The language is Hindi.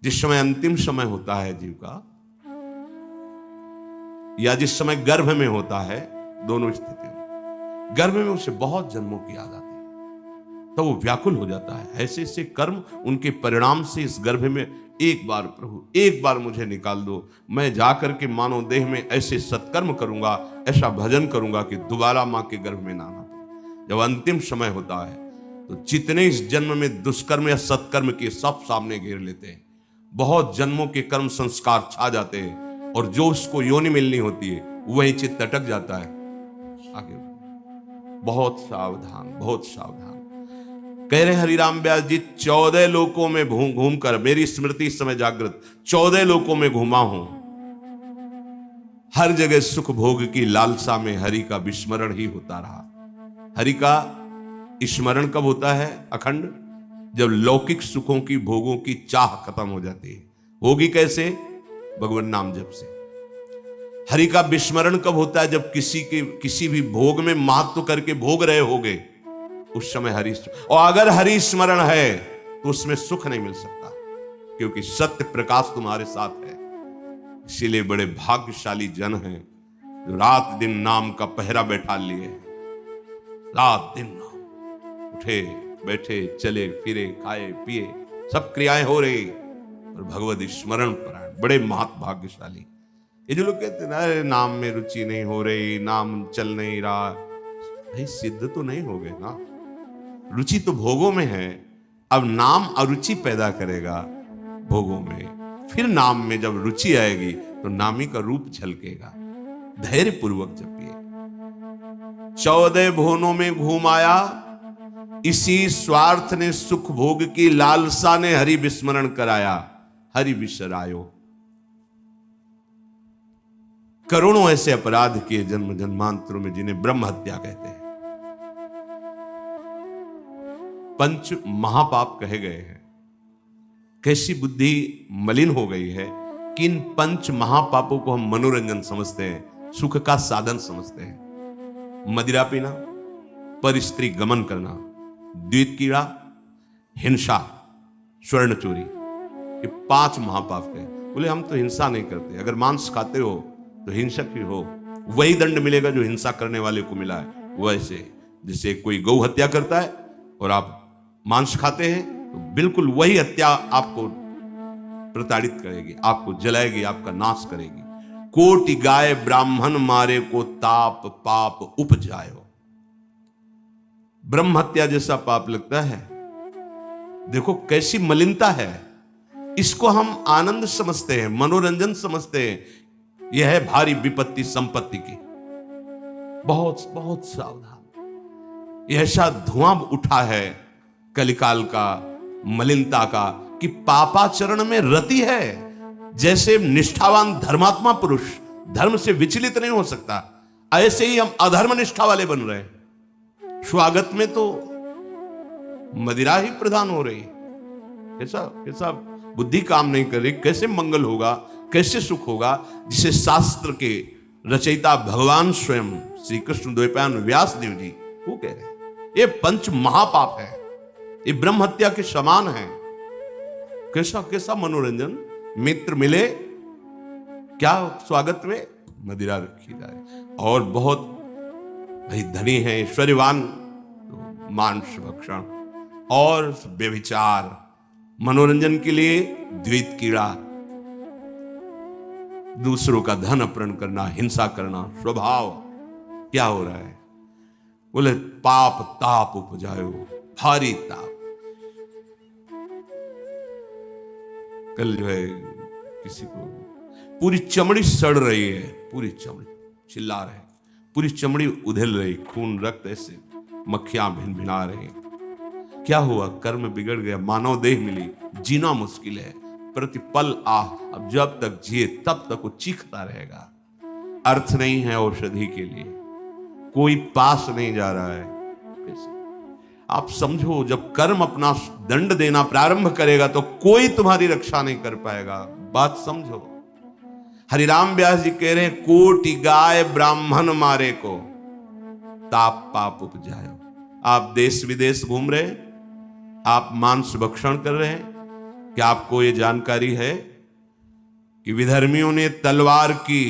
जिस समय अंतिम समय होता है जीव का, या जिस समय गर्भ में होता है, दोनों स्थितियों में, गर्भ में उसे बहुत जन्मों की याद आती है, तो वो व्याकुल हो जाता है। ऐसे ऐसे कर्म उनके परिणाम से इस गर्भ में, एक बार प्रभु, एक बार मुझे निकाल दो, मैं जाकर के मानव देह में ऐसे सत्कर्म करूंगा, ऐसा भजन करूंगा कि दोबारा मां के गर्भ में ना आना पड़े। जब अंतिम समय होता है तो जितने इस जन्म में दुष्कर्म या सत्कर्म के, सब सामने घेर लेते हैं। बहुत जन्मों के कर्म संस्कार छा जाते हैं, और जो उसको योनि मिलनी होती है वही चित्त अटक जाता है। आगे बहुत सावधान, बहुत सावधान। कह रहे हरिराम व्यास जी, 14 लोकों में घूम कर, मेरी स्मृति इस समय जागृत, 14 लोकों में घूमा हूं, हर जगह सुख भोग की लालसा में हरि का विस्मरण ही होता रहा। हरि का स्मरण कब होता है अखंड? जब लौकिक सुखों की, भोगों की चाह खत्म हो जाती है। होगी कैसे? भगवान नाम जप से। हरि का विस्मरण कब होता है? जब किसी भी भोग में महत्व करके भोग रहे होगे, उस समय हरि, और अगर हरि स्मरण है तो उसमें सुख नहीं मिल सकता, क्योंकि सत्य प्रकाश तुम्हारे साथ है। इसीलिए बड़े भाग्यशाली जन हैं जो रात दिन नाम का पहरा बैठा लिए। रात दिन नाम, उठे बैठे, चले फिरे, खाए पिए, सब क्रियाएं हो रही, और भगवत स्मरण परायण, बड़े महत भाग्यशाली। ये जो लोग कहते हैं ना, नाम में रुचि नहीं हो रही, नाम चल नहीं रहा, भाई सिद्ध तो नहीं हो गए ना। रुचि तो भोगों में है, अब नाम अरुचि पैदा करेगा भोगों में, फिर नाम में जब रुचि आएगी तो नामी का रूप झलकेगा। धैर्य पूर्वक जपिए। 14 भुवनों में घूम आया, इसी स्वार्थ ने सुख भोग की लालसा ने हरि विस्मरण कराया। हरि विसरायो। करोड़ों ऐसे अपराध किए जन्म जन्मांतरों में, जिन्हें ब्रह्म हत्या कहते हैं, पंच महापाप कहे गए हैं। कैसी बुद्धि मलिन हो गई है कि इन पंच महापापों को हम मनोरंजन समझते हैं, सुख का साधन समझते हैं। मदिरा पीना, पर स्त्री गमन करना, द्वित कीड़ा, हिंसा, स्वर्ण चोरी, ये 5 महापाप है। बोले हम तो हिंसा नहीं करते। अगर मांस खाते हो तो हिंसक ही हो, वही दंड मिलेगा जो हिंसा करने वाले को मिला है। वैसे जैसे कोई गौ हत्या करता है और आप मांस खाते हैं, तो बिल्कुल वही हत्या आपको प्रताड़ित करेगी, आपको जलाएगी, आपका नाश करेगी। कोटि गाय ब्राह्मण मारे को ताप पाप उपजायो। ब्रह्म हत्या जैसा पाप लगता है। देखो कैसी मलिनता है। इसको हम आनंद समझते हैं, मनोरंजन समझते हैं। यह है भारी विपत्ति संपत्ति की। बहुत बहुत सावधान। यह ऐसा धुआं उठा है कलिकाल का, मलिनता का, कि पापाचरण में रति है। जैसे निष्ठावान धर्मात्मा पुरुष धर्म से विचलित नहीं हो सकता, ऐसे ही हम अधर्म निष्ठा वाले बन रहे हैं। स्वागत में तो मदिरा ही प्रधान हो रही। कैसा कैसा बुद्धि काम नहीं कर रही। कैसे मंगल होगा, कैसे सुख होगा, जिसे शास्त्र के रचयिता भगवान स्वयं श्री कृष्ण द्वैपायन व्यास देव जी वो कह रहे हैं। ये पंच महापाप है, ये ब्रह्म हत्या के समान है। कैसा कैसा मनोरंजन। मित्र मिले, क्या स्वागत में मदिरा रखी जाए, और बहुत भाई धनी है, ऐश्वर्यवान, तो मांस भक्षण और व्यभिचार, मनोरंजन के लिए द्वित कीड़ा, दूसरों का धन अपहरण करना, हिंसा करना स्वभाव। क्या हो रहा है? बोले पाप ताप उपजायो, भारी ताप। कल जो है किसी को पूरी चमड़ी सड़ रही है, पूरी चमड़ी, चिल्ला रहे, पूरी चमड़ी उधेल रही, खून रक्त ऐसे मक्खियां भिन भिना रही। क्या हुआ? कर्म बिगड़ गया, मानव देह मिली, जीना मुश्किल है, प्रतिपल आह। अब जब तक जिए तब तक वो चीखता रहेगा। अर्थ नहीं है औषधि के लिए, कोई पास नहीं जा रहा है। कैसे आप समझो, जब कर्म अपना दंड देना प्रारंभ करेगा तो कोई तुम्हारी रक्षा नहीं कर पाएगा। बात समझो। हरिराम व्यास जी कह रहे हैं, कोटि गाय ब्राह्मण मारे को ताप पाप उपजायो। आप देश विदेश घूम रहे, आप मांस भक्षण कर रहे हैं, क्या आपको ये जानकारी है कि विधर्मियों ने तलवार की